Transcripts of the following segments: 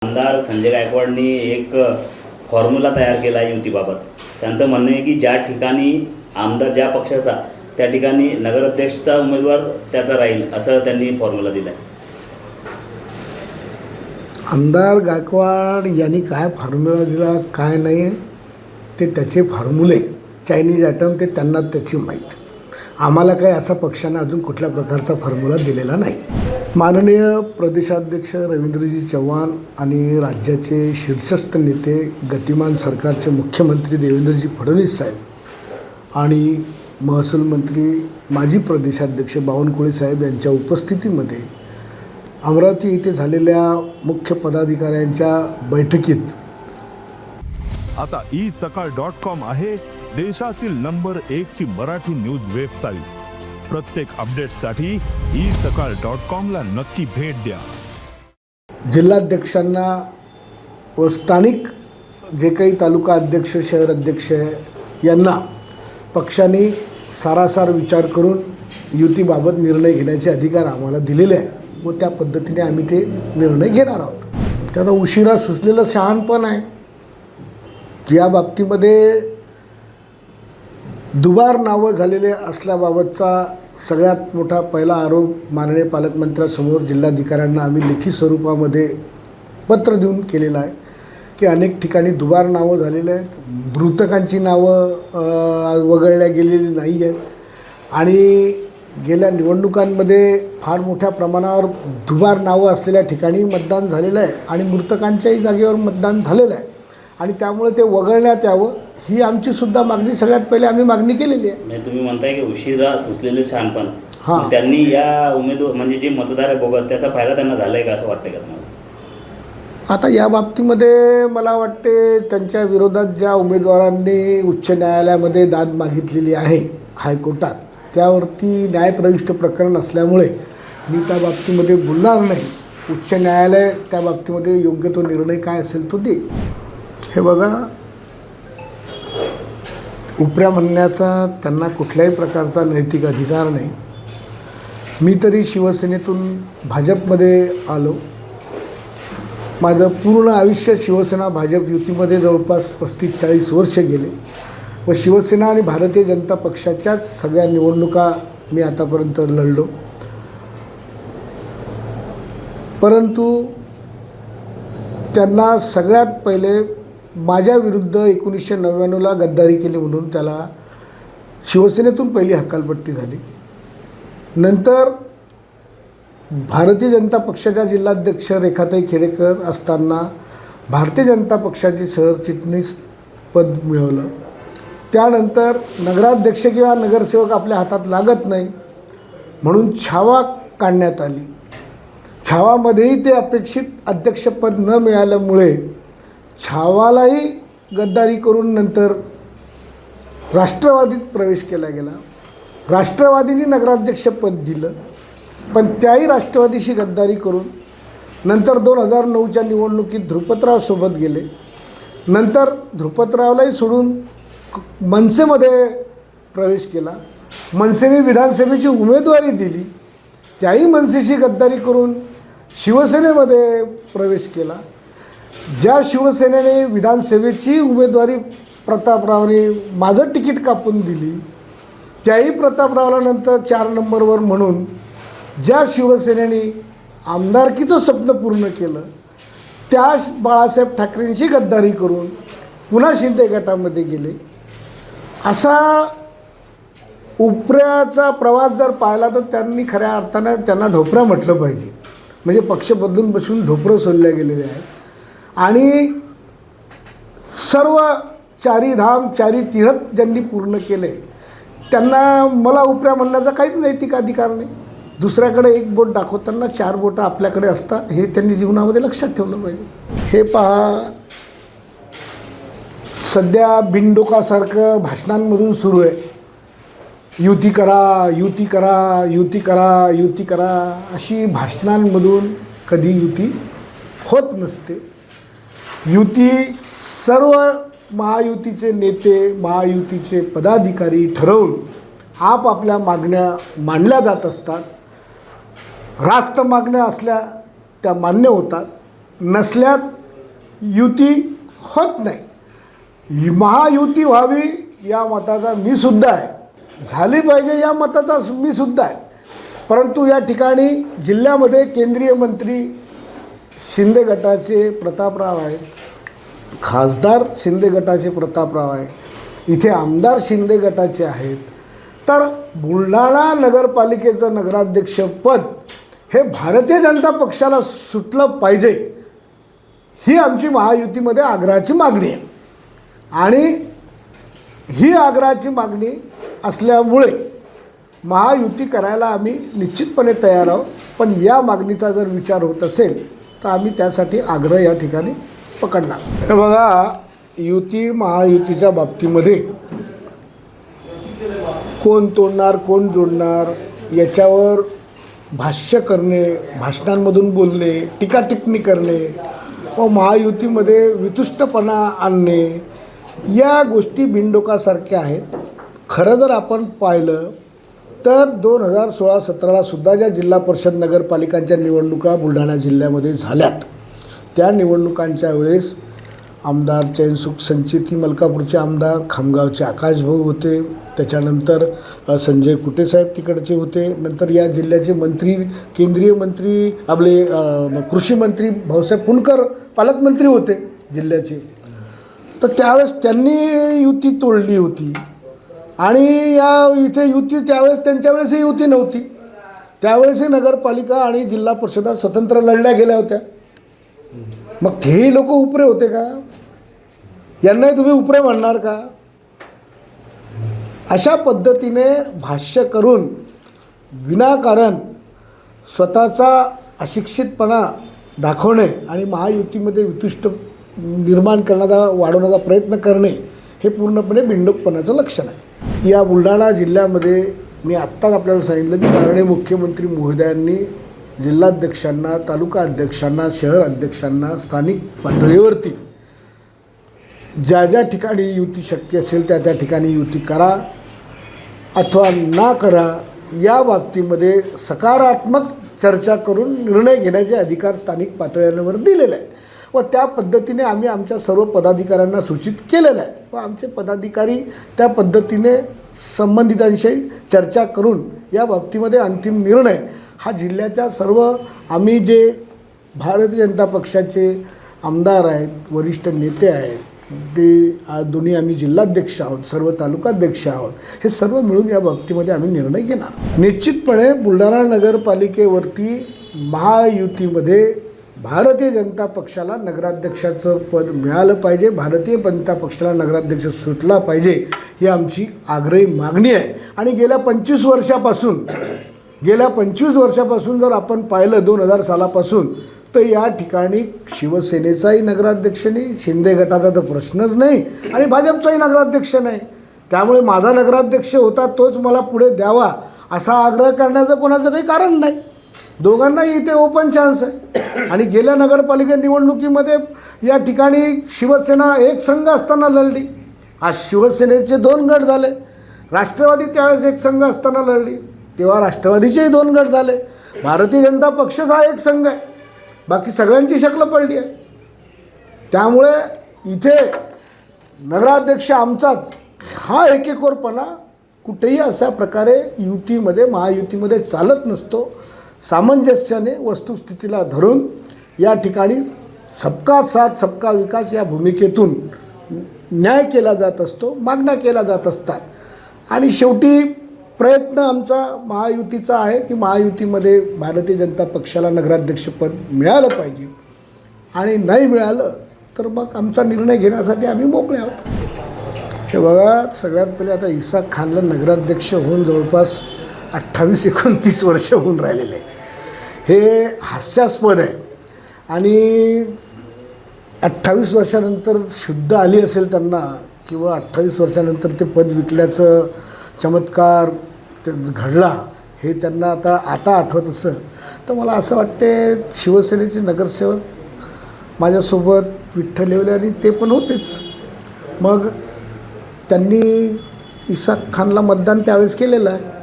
आमदार संजय गायकवाडनी एक फॉर्म्युला तयार केला आहे युतीबाबत. त्यांचं म्हणणं आहे की ज्या ठिकाणी आमदार ज्या पक्षाचा त्या ठिकाणी नगराध्यक्षचा उमेदवार त्याचा राहील, असं त्यांनी फॉर्म्युला दिला आहे. आमदार गायकवाड यांनी काय फॉर्म्युला दिला काय नाही ते त्याचे फॉर्म्युले चायनीज आयटम ते त्यांना त्याची माहीत. आम्हाला काही असा पक्षाने अजून कुठल्या प्रकारचा फॉर्म्युला दिलेला नाही. माननीय प्रदेशाध्यक्ष रवींद्रजी चव्हाण आणि राज्याचे शीर्षस्थ नेते गतिमान सरकारचे मुख्यमंत्री देवेंद्रजी फडणवीस साहेब आणि महसूल मंत्री माजी प्रदेशाध्यक्ष बावनकुळे साहेब यांच्या उपस्थितीमध्ये अमरावती येथे झालेल्या मुख्य पदाधिकाऱ्यांच्या बैठकीत आता isakal.com आहे देशातील नंबर 1 ची मराठी न्यूज वेबसाईट. प्रत्येक अपडेटसाठी isakal.com ला नक्की भेट द्या. जिल्हाध्यक्षांना व स्थानिक जे काही तालुका अध्यक्ष शहर अध्यक्ष यांना पक्षाने सारासार विचार करून युतीबाबत निर्णय घेण्याचे अधिकार आम्हाला दिलेले आहे व त्या पद्धतीने आम्ही ते निर्णय घेणार आहोत. त्याला उशिरा सुचलेलं शहाणपण आहे. या बाबतीमध्ये दुबार नावं झालेले असल्याबाबतचा सगळ्यात मोठा पहिला आरोप माननीय पालकमंत्र्यांसमोर जिल्हाधिकाऱ्यांना आम्ही लेखी स्वरूपामध्ये पत्र देऊन केलेलं आहे की अनेक ठिकाणी दुबार नावं झालेले आहेत. मृतकांची नावं वगळल्या गेलेली नाही आहेत आणि गेल्या निवडणुकांमध्ये फार मोठ्या प्रमाणावर दुबार नावं असलेल्या ठिकाणी मतदान झालेलं आहे आणि मृतकांच्याही जागेवर मतदान झालेलं आहे आणि त्यामुळे ते वगळण्यात यावं ही आमची सुद्धा मागणी सगळ्यात पहिले आम्ही मागणी केलेली आहे. म्हणजे तुम्ही म्हणताय की उशिरा सुचलेले शहाणपण, हां, त्यांनी या उमेदवार म्हणजे जे मतदार आहे बोगस त्याचा फायदा त्यांना झाला आहे का असं वाटतं का तुम्हाला? आता या बाबतीमध्ये मला वाटते त्यांच्या विरोधात ज्या उमेदवारांनी उच्च न्यायालयामध्ये दाद मागितलेली आहे हायकोर्टात, त्यावरती न्यायप्रविष्ट प्रकरण असल्यामुळे मी त्या बाबतीमध्ये बोलणार नाही. उच्च न्यायालय त्या बाबतीमध्ये योग्य तो निर्णय काय असेल तो देईल. हे बघा, उपऱ्या म्हणण्याचा त्यांना कुठल्याही प्रकारचा नैतिक अधिकार नाही. मी तरी शिवसेनेतून भाजपमध्ये आलो. माझं पूर्ण आयुष्य शिवसेना भाजप युतीमध्ये जवळपास 35-40 वर्ष गेले व शिवसेना आणि भारतीय जनता पक्षाच्याच सगळ्या निवडणुका मी आतापर्यंत लढलो. परंतु त्यांना सगळ्यात पहिले माझ्या विरुद्ध 1999ला गद्दारी केली म्हणून त्याला शिवसेनेतून पहिली हकालपट्टी झाली. नंतर भारतीय जनता पक्षाच्या जिल्हाध्यक्ष रेखाताई खेडेकर असताना भारतीय जनता पक्षाचे सरचिटणीस पद मिळवलं. त्यानंतर नगराध्यक्ष किंवा नगरसेवक आपल्या हातात लागत नाही म्हणून छावा काढण्यात आली. छावामध्येही ते अपेक्षित अध्यक्षपद न मिळाल्यामुळे छावालाही गद्दारी करून नंतर राष्ट्रवादीत प्रवेश केला गेला. राष्ट्रवादीने नगराध्यक्षपद दिलं पण त्याही राष्ट्रवादीशी गद्दारी करून नंतर 2009च्या निवडणुकीत ध्रुपदरावसोबत गेले. नंतर ध्रुपदरावलाही सोडून मनसेमध्ये प्रवेश केला. मनसेने विधानसभेची उमेदवारी दिली, त्याही मनसेशी गद्दारी करून शिवसेनेमध्ये प्रवेश केला. ज्या शिवसेनेने विधानसभेची उमेदवारी प्रतापरावने माझं तिकीट कापून दिली, त्याही प्रतापरावला नंतर 4 नंबरवर म्हणून ज्या शिवसेनेने आमदारकीचं स्वप्न पूर्ण केलं, त्या बाळासाहेब ठाकरेंशी गद्दारी करून पुन्हा शिंदे गटामध्ये गेले. असा उपऱ्याचा प्रवास जर पाहिला तर त्यांनी खऱ्या अर्थानं त्यांना ढोपऱ्या म्हटलं पाहिजे. म्हणजे पक्ष बदलून बसून ढोपरं सोडल्या गेलेले आहेत आणि सर्व 4 धाम 4 तीर्थ ज्यांनी पूर्ण केले त्यांना मला उपऱ्या म्हणण्याचा काहीच नैतिक अधिकार नाही. दुसऱ्याकडे 1 बोट दाखवताना 4 बोटं आपल्याकडे असतात हे त्यांनी जीवनामध्ये लक्षात ठेवलं पाहिजे. हे पहा, सध्या बिनडोकासारखं भाषणांमधून सुरू आहे, युती करा युती करा युती करा युती करा. अशी भाषणांमधून कधी युती होत नसते. युती सर्व महायुतीचे नेते महायुतीचे पदाधिकारी ठरवून आपापल्या मागण्या मांडल्या जात असतात. रास्त मागण्या असल्या त्या मान्य होतात. नसल्यात युती होत नाही. महायुती व्हावी या मताचा मी सुद्धा आहे, झाली पाहिजे या मताचा मी सुद्धा आहे. परंतु या ठिकाणी जिल्ह्यामध्ये केंद्रीय मंत्री शिंदे गटाचे प्रतापराव आहेत, खासदार शिंदे गटाचे प्रतापराव आहे, इथे आमदार शिंदे गटाचे आहेत. तर बुलढाणा नगरपालिकेचं नगराध्यक्षपद हे भारतीय जनता पक्षाला सुटलं पाहिजे, ही आमची महायुतीमध्ये आग्रहाची मागणी आहे. आणि ही आग्रहाची मागणी असल्यामुळे महायुती करायला आम्ही निश्चितपणे तयार आहोत. पण या मागणीचा जर विचार होत असेल तर आम्ही त्यासाठी आग्रह या ठिकाणी पकडणार. तर बघा, युती महायुतीच्या बाबतीमध्ये कोण तोडणार कोण जोडणार याच्यावर भाष्य करणे, भाषणांमधून बोलणे, टीका टिप्पणी करणे व महायुतीमध्ये वितुष्टपणा आणणे या गोष्टी बिनडोकासारख्या आहेत. खरं जर आपण पाहिलं तर 2016-17 सुद्धा ज्या जिल्हा परिषद नगरपालिकांच्या निवडणुका बुलढाणा जिल्ह्यामध्ये झाल्यात, त्या निवडणुकांच्या वेळेस आमदार चैनसुख संचेती मलकापूरचे आमदार, खामगावचे आकाशभाऊ होते, त्याच्यानंतर संजय कुटे साहेब तिकडचे होते, नंतर या जिल्ह्याचे मंत्री केंद्रीय मंत्री आपले कृषी मंत्री भाऊसाहेब पुणकर पालकमंत्री होते जिल्ह्याचे. तर त्यावेळेस त्यांनी युती तोडली होती आणि या इथे युती त्यावेळेस त्यांच्या वेळेसही युती नव्हती. त्यावेळेसही नगरपालिका आणि जिल्हा परिषदा स्वतंत्र लढल्या गेल्या होत्या. मग तेही लोक उपरे होते का? यांनाही तुम्ही उपरे म्हणणार का? अशा पद्धतीने भाष्य करून विनाकारण स्वतःचा अशिक्षितपणा दाखवणे आणि महायुतीमध्ये वितुष्ट निर्माण करण्याचा वाढवण्याचा प्रयत्न करणे हे पूर्णपणे बिंडोकपणाचं लक्षण आहे. या बुलढाणा जिल्ह्यामध्ये मी आत्ताच आपल्याला सांगितलं की माननीय मुख्यमंत्री महोदयांनी जिल्हाध्यक्षांना, तालुका अध्यक्षांना, शहर अध्यक्षांना स्थानिक पातळीवरती ज्या ज्या ठिकाणी युती शक्य असेल त्या त्या ठिकाणी युती करा अथवा ना करा या बाबतीमध्ये सकारात्मक चर्चा करून निर्णय घेण्याचे अधिकार स्थानिक पातळ्यांवर दिलेले आहे व त्या पद्धतीने आम्ही आमच्या सर्व पदाधिकाऱ्यांना सूचित केलेलं आहे व आमचे पदाधिकारी त्या पद्धतीने संबंधितांशी चर्चा करून या बाबतीमध्ये अंतिम निर्णय हा जिल्ह्याच्या सर्व आम्ही जे भारतीय जनता पक्षाचे आमदार आहेत, वरिष्ठ नेते आहेत, ते दोन्ही आम्ही जिल्हाध्यक्ष आहोत, सर्व तालुकाध्यक्ष आहोत, हे सर्व मिळून या बाबतीमध्ये आम्ही निर्णय घेणार. निश्चितपणे बुलढाणा नगरपालिकेवरती महायुतीमध्ये भारतीय जनता पक्षाला नगराध्यक्षाचं पद मिळालं पाहिजे, भारतीय जनता पक्षाला नगराध्यक्ष सुटला पाहिजे ही आमची आग्रही मागणी आहे. आणि गेल्या 25 वर्षापासून जर आपण पाहिलं 2000 सालापासून तर या ठिकाणी शिवसेनेचाही नगराध्यक्ष नाही, शिंदे गटाचा तर प्रश्नच नाही आणि भाजपचाही नगराध्यक्ष नाही. त्यामुळे माझा नगराध्यक्ष होता तोच मला पुढे द्यावा असा आग्रह करण्याचं कोणाचं काही कारण नाही. दोघांनाही इथे ओपन चान्स आहे. आणि गेल्या नगरपालिका निवडणुकीमध्ये या ठिकाणी शिवसेना एक संघ असताना लढली, आज शिवसेनेचे 2 गट झाले. राष्ट्रवादी त्यावेळेस एक संघ असताना लढली, तेव्हा राष्ट्रवादीचेही 2 गट झाले. भारतीय जनता पक्षच हा एक संघ आहे, बाकी सगळ्यांची शक्ल पडली आहे. त्यामुळे इथे नगराध्यक्ष आमचाच हा एकेकोरपणा कुठेही अशा प्रकारे युतीमध्ये महायुतीमध्ये चालत नसतो. सामंजस्याने वस्तुस्थितीला धरून या ठिकाणी सबका साथ सबका विकास या भूमिकेतून न्याय केला जात असतो, मागण्या केल्या जात असतात. आणि शेवटी प्रयत्न आमचा महायुतीचा आहे की महायुतीमध्ये भारतीय जनता पक्षाला नगराध्यक्षपद मिळालं पाहिजे आणि नाही मिळालं तर मग आमचा निर्णय घेण्यासाठी आम्ही मोकळे आहोत. हे बघा, सगळ्यात पहिले आता इसाक खानला नगराध्यक्ष होऊन जवळपास 28-29 वर्ष होऊन राहिलेले आहे. हे हास्यास्पद आहे. आणि 28 वर्षानंतर शुद्ध आली असेल त्यांना किंवा 28 वर्षानंतर ते पद विकल्याचं चमत्कार ते घडला हे त्यांना आता आठवत असं तर मला असं वाटते शिवसेनेचे नगरसेवक माझ्यासोबत विठ्ठल येवले आणि ते पण होतेच. मग त्यांनी इसाक खानला मतदान त्यावेळेस केलेलं आहे.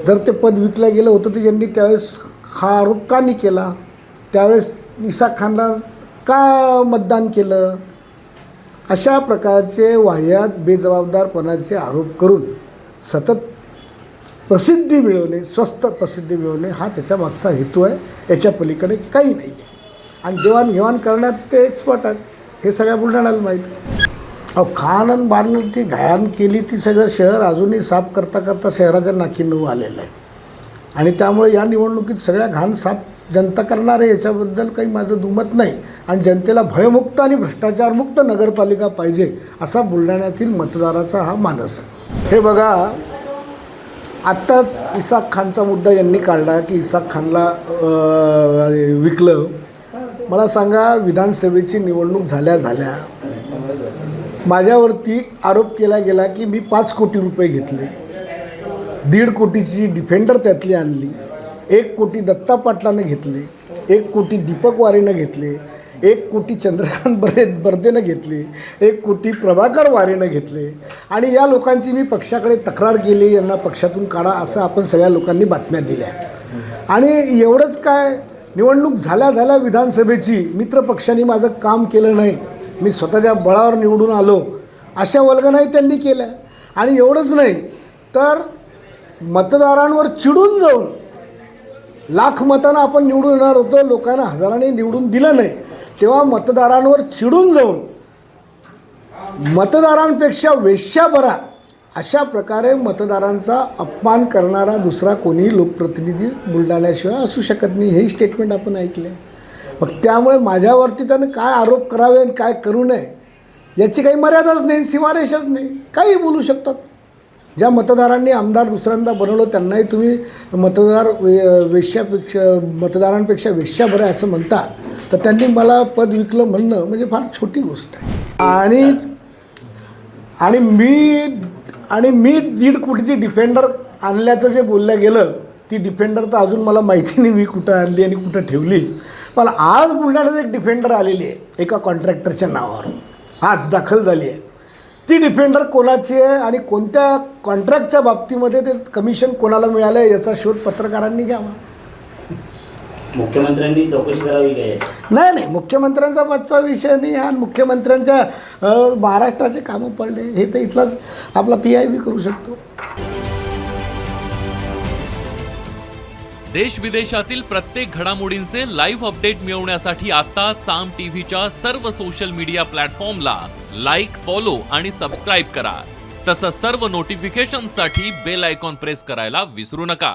जर ते पद विकलं गेलं होतं तर यांनी त्यावेळेस हा आरोप का नाही केला? त्यावेळेस इसाक खानला का मतदान केलं, अशा प्रकारचे वाह्यात बेजबाबदारपणाचे आरोप करून सतत प्रसिद्धी मिळवणे, स्वस्त प्रसिद्धी मिळवणे हा त्याच्या मागचा हेतू आहे. याच्या पलीकडे काही नाही आहे. आणि देवाणघेवाण करण्यात ते एक्सपर्ट आहेत, हे सगळ्या बुलढाण्याला माहीत आहे. खान आणि बारनं ती घाण केली, ती सगळं शहर अजूनही साफ करता करता शहराच्या नाकीनऊ आलेलं आहे. आणि त्यामुळे या निवडणुकीत सगळ्या घाण साफ जनता करणार आहे, याच्याबद्दल काही माझं दुमत नाही. आणि जनतेला भयमुक्त आणि भ्रष्टाचारमुक्त नगरपालिका पाहिजे असा बुलढाण्यातील मतदाराचा हा मानस आहे. हे बघा, आत्ताच इसाक खानचा मुद्दा यांनी काढला की इसाक खानला विकलं. मला सांगा, विधानसभेची निवडणूक झाल्या माझ्यावरती आरोप केला गेला की मी 5 कोटी रुपये घेतले, 1.5 कोटीची डिफेंडर त्यातली आणली, 1 कोटी दत्ता पाटलानं घेतले, 1 कोटी दीपक वारेनं घेतले, 1 कोटी चंद्रकांत बर्देनं घेतले, 1 कोटी प्रभाकर वारेनं घेतले. आणि या लोकांची मी पक्षाकडे तक्रार केली, यांना पक्षातून काढा असं आपण सगळ्या लोकांनी बातम्या दिल्या. आणि एवढंच काय, निवडणूक झाल्या विधानसभेची मित्रपक्षांनी माझं काम केलं नाही, मी स्वतःच्या बळावर निवडून आलो, अशा वल्गनाही त्यांनी केल्या. आणि एवढंच नाही तर मतदारांवर चिडून जाऊन, लाख मतानं आपण निवडून येणार होतो, लोकांना हजारांनी निवडून दिलं नाही, तेव्हा मतदारांवर चिडून जाऊन मतदारांपेक्षा वेश्या बरा अशा प्रकारे मतदारांचा अपमान करणारा दुसरा कोणीही लोकप्रतिनिधी बुलढाण्याशिवाय असू शकत नाही, हेही स्टेटमेंट आपण ऐकले. मग त्यामुळे माझ्यावरती त्यानं काय आरोप करावे आणि काय करू नये याची काही मर्यादाच नाही, सीमारेषच नाही, काही बोलू शकतात. ज्या मतदारांनी आमदार दुसऱ्यांदा बनवलं त्यांनाही तुम्ही मतदारांपेक्षा वेश्या बरं असं म्हणता, तर त्यांनी मला पद विकलं म्हणणं म्हणजे फार छोटी गोष्ट आहे. आणि मी 1.5 कोटीची डिफेंडर आणल्याचं जे बोललं गेलं, ती डिफेंडर तर अजून मला माहिती नाही मी कुठं आणली आणि कुठं ठेवली. पण आज बुलढाण्यात एक डिफेंडर आलेली आहे एका कॉन्ट्रॅक्टरच्या नावावर, आज दाखल झाली आहे. ती डिफेंडर कोणाची आहे आणि कोणत्या कॉन्ट्रॅक्टच्या बाबतीमध्ये ते कमिशन कोणाला मिळालं आहे याचा शोध पत्रकारांनी घ्यावा. मुख्यमंत्र्यांनी चौकशी करावी काय? नाही, मुख्यमंत्र्यांचा पदचा विषय नाही हा. मुख्यमंत्र्यांच्या महाराष्ट्राचे कामं पडले हे तर इथलाच आपला PIB करू शकतो. देश विदेशातील प्रत्येक घडामोडींचे लाईव्ह अपडेट मिळवण्यासाठी आता साम टीव्हीच्या सर्व सोशल मीडिया प्लॅटफॉर्मला लाईक, फॉलो आणि सबस्क्राईब करा. तसंच सर्व नोटिफिकेशनसाठी बेल आयकॉन प्रेस करायला विसरू नका.